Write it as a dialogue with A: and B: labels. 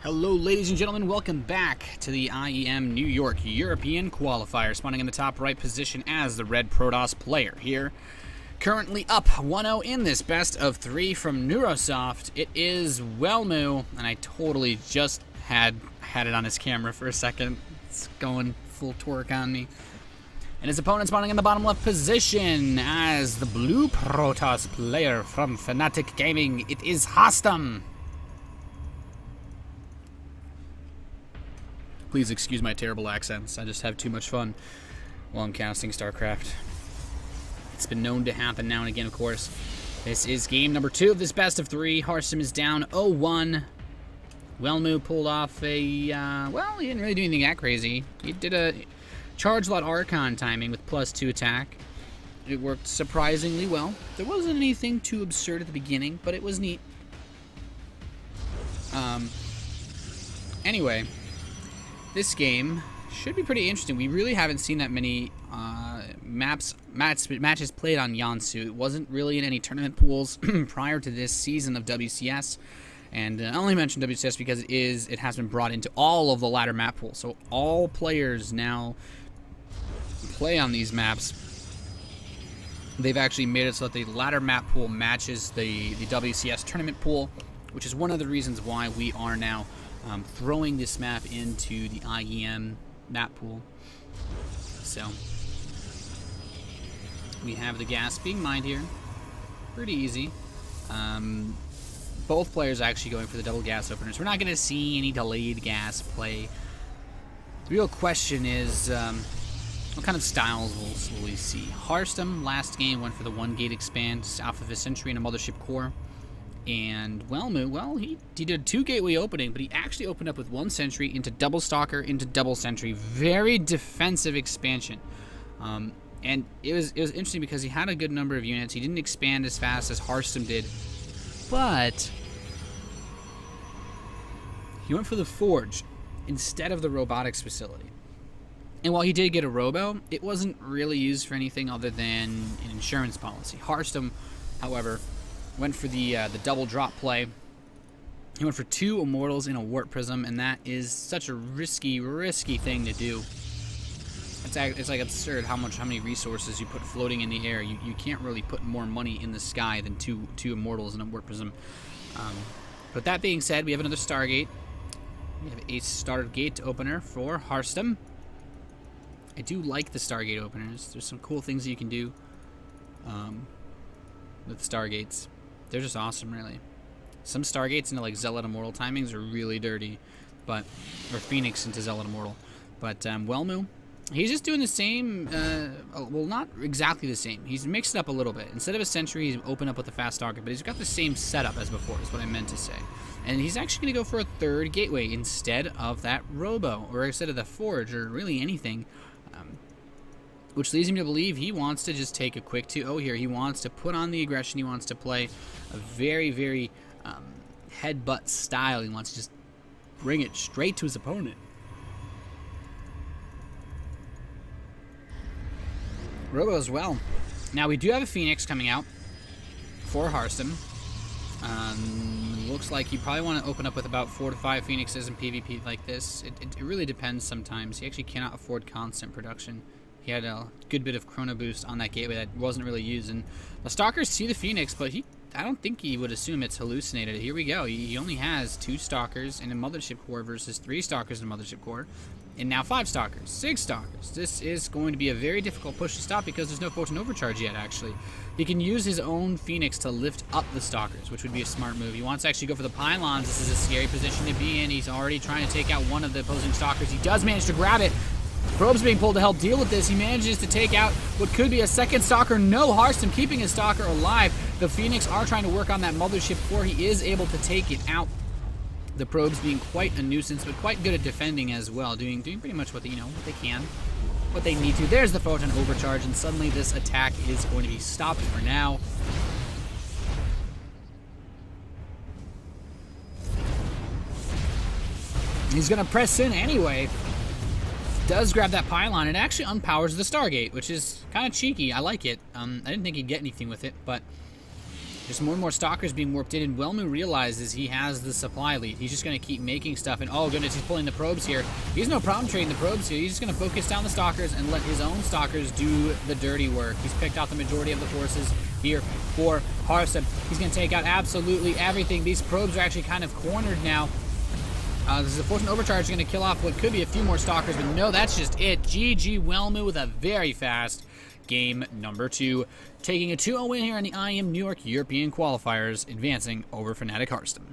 A: Hello, ladies and gentlemen. Welcome back to the IEM New York European Qualifier. Spawning in the top right position as the Red Protoss player here. Currently up 1-0 in this best of 3 from Neurosoft. It is Welmu, and I totally just had it on his camera for a second. It's going full torque on me. And his opponent spawning in the bottom left position as the Blue Protoss player from Fnatic Gaming. It is Harstem. Please excuse my terrible accents. I just have too much fun while I'm casting StarCraft. It's been known to happen now and again, of course. This is game number 2 of this best of 3. Harstem is down 0-1. Welmu pulled off a, well, he didn't really do anything that crazy. He did a charge lot Archon timing with +2 attack. It worked surprisingly well. There wasn't anything too absurd at the beginning, but it was neat. Anyway, this game should be pretty interesting. We really haven't seen that many matches played on Yeonsu. It wasn't really in any tournament pools prior to this season of WCS. And I only mention WCS because it has been brought into all of the ladder map pools. So all players now play on these maps. They've actually made it so that the ladder map pool matches the WCS tournament pool, which is one of the reasons why we are now throwing this map into the IEM map pool. So we have the gas being mined here. Pretty easy. Both players are actually going for the double gas openers. We're not going to see any delayed gas play. The real question is what kind of styles will we see? Harstem last game went for the 1-gate expand, just Alpha of a Sentry and a Mothership Core. And Welmu, well, he did a 2-gateway opening, but he actually opened up with 1 Sentry into double Stalker into double Sentry. Very defensive expansion. And it was interesting because he had a good number of units. He didn't expand as fast as Harstem did, but he went for the Forge instead of the robotics facility. And while he did get a robo, it wasn't really used for anything other than an insurance policy. Harstem, however, went for the double drop play. He went for 2 Immortals in a Warp Prism, and that is such a risky thing to do. It's like absurd how many resources you put floating in the air. You can't really put more money in the sky than two Immortals in a Warp Prism. But that being said, we have another Stargate. We have a Stargate opener for Harstem. I do like the Stargate openers. There's some cool things that you can do with Stargates. They're just awesome, really. Some Stargates into like Zealot Immortal timings are really dirty, or Phoenix into Zealot Immortal. But Welmu, he's just doing the same, well, not exactly the same. He's mixed it up a little bit. Instead of a Sentry, he's opened up with a fast Stalker, but he's got the same setup as before, is what I meant to say. And he's actually going to go for a 3rd gateway instead of that Robo, or instead of the Forge, or really anything. Which leads me to believe he wants to just take a quick 2-0 here. He wants to put on the aggression. He wants to play a very headbutt style. He wants to just bring it straight to his opponent. Robo as well. Now we do have a Phoenix coming out for Harstem. Looks like you probably want to open up with about 4 to 5 Phoenixes in PvP like this. It really depends sometimes. He actually cannot afford constant production. He had a good bit of chrono boost on that gateway that wasn't really used. And the Stalkers see the Phoenix, but I don't think he would assume it's hallucinated. Here we go. He only has 2 Stalkers and a Mothership Core versus 3 Stalkers and a Mothership Core. And now 5 Stalkers, 6 Stalkers. This is going to be a very difficult push to stop because there's no Photon Overcharge yet, actually. He can use his own Phoenix to lift up the Stalkers, which would be a smart move. He wants to actually go for the Pylons. This is a scary position to be in. He's already trying to take out one of the opposing Stalkers. He does manage to grab it. Probe's being pulled to help deal with this. He manages to take out what could be a 2nd Stalker. No, Harstem keeping his Stalker alive. The Phoenix are trying to work on that Mothership Core. He is able to take it out. The probes being quite a nuisance, but quite good at defending as well, doing pretty much what they can, what they need to. There's the Photon Overcharge, and suddenly this attack is going to be stopped for now. He's gonna press in anyway. Does grab that pylon. It actually unpowers the Stargate, which is kind of cheeky. I like it. I didn't think he'd get anything with it, but Just more and more stalkers being warped in, and Welmu realizes he has the supply lead. He's just going to keep making stuff, and oh goodness, he's pulling the probes here. He has no problem trading the probes here. He's just going to focus down the stalkers and let his own stalkers do the dirty work. He's picked out the majority of the forces here for Harstem. He's going to take out absolutely everything. These probes are actually kind of cornered now. This is a force and overcharge going to kill off what could be a few more stalkers, but no, that's just it. GG Welmu with a very fast game number 2, taking a 2-0 win here in the IEM New York European qualifiers, advancing over Fnatic Harstem.